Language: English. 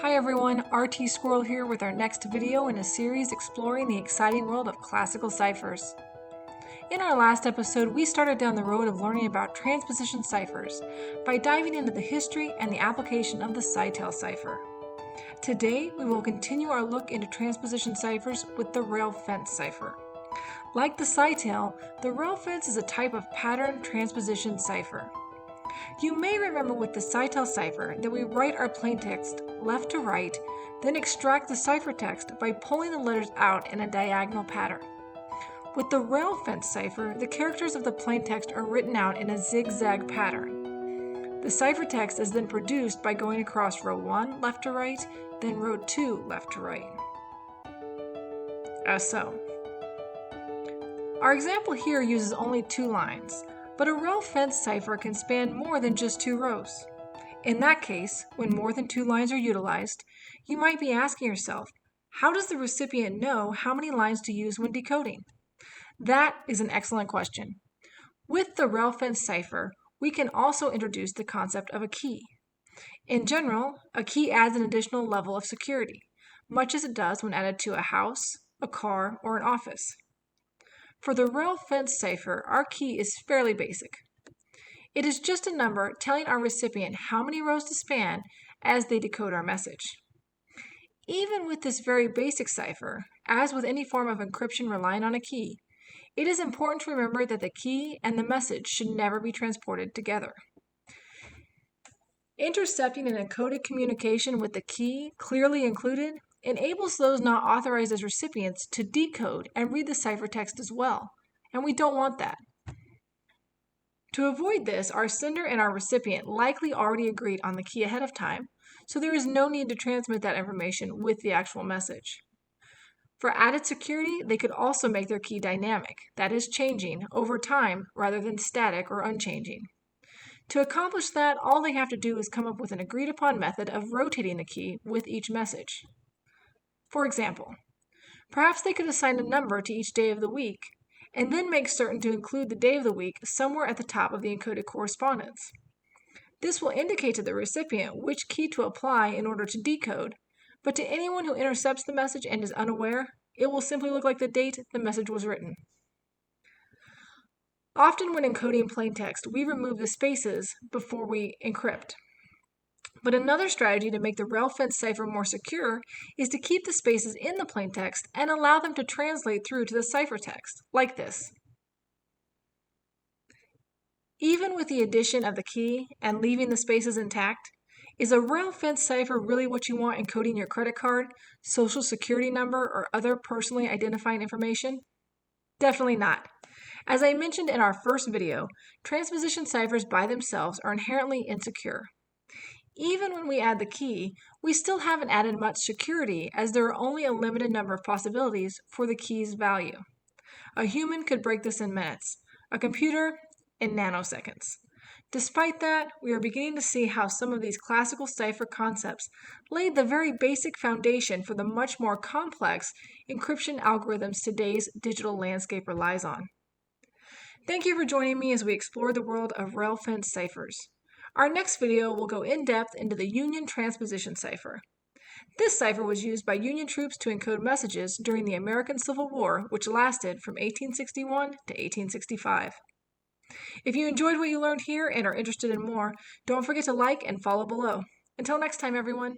Hi everyone, RT Squirrel here with our next video in a series exploring the exciting world of classical ciphers. In our last episode, we started down the road of learning about transposition ciphers by diving into the history and the application of the Citel cipher. Today, we will continue our look into transposition ciphers with the rail fence cipher. Like the Citel, the rail fence is a type of pattern transposition cipher. You may remember with the Citel cipher that we write our plaintext left to right, then extract the ciphertext by pulling the letters out in a diagonal pattern. With the rail fence cipher, the characters of the plaintext are written out in a zigzag pattern. The ciphertext is then produced by going across row 1 left to right, then row 2 left to right. As so. Our example here uses only 2 lines. But a rail fence cipher can span more than just 2 rows. In that case, when more than 2 lines are utilized, you might be asking yourself, how does the recipient know how many lines to use when decoding? That is an excellent question. With the rail fence cipher, we can also introduce the concept of a key. In general, a key adds an additional level of security, much as it does when added to a house, a car, or an office. For the rail fence cipher, our key is fairly basic. It is just a number telling our recipient how many rows to span as they decode our message. Even with this very basic cipher, as with any form of encryption relying on a key, it is important to remember that the key and the message should never be transported together. Intercepting an encoded communication with the key clearly included enables those not authorized as recipients to decode and read the ciphertext as well, and we don't want that. To avoid this, our sender and our recipient likely already agreed on the key ahead of time, so there is no need to transmit that information with the actual message. For added security, they could also make their key dynamic, that is, changing over time rather than static or unchanging. To accomplish that, all they have to do is come up with an agreed-upon method of rotating the key with each message. For example, perhaps they could assign a number to each day of the week, and then make certain to include the day of the week somewhere at the top of the encoded correspondence. This will indicate to the recipient which key to apply in order to decode, but to anyone who intercepts the message and is unaware, it will simply look like the date the message was written. Often when encoding plaintext, we remove the spaces before we encrypt. But another strategy to make the rail fence cipher more secure is to keep the spaces in the plaintext and allow them to translate through to the ciphertext, like this. Even with the addition of the key and leaving the spaces intact, is a rail fence cipher really what you want encoding your credit card, social security number, or other personally identifying information? Definitely not. As I mentioned in our first video, transposition ciphers by themselves are inherently insecure. Even when we add the key, we still haven't added much security as there are only a limited number of possibilities for the key's value. A human could break this in minutes, a computer in nanoseconds. Despite that, we are beginning to see how some of these classical cipher concepts laid the very basic foundation for the much more complex encryption algorithms today's digital landscape relies on. Thank you for joining me as we explore the world of rail fence ciphers. Our next video will go in-depth into the Union transposition cipher. This cipher was used by Union troops to encode messages during the American Civil War, which lasted from 1861 to 1865. If you enjoyed what you learned here and are interested in more, don't forget to like and follow below. Until next time, everyone.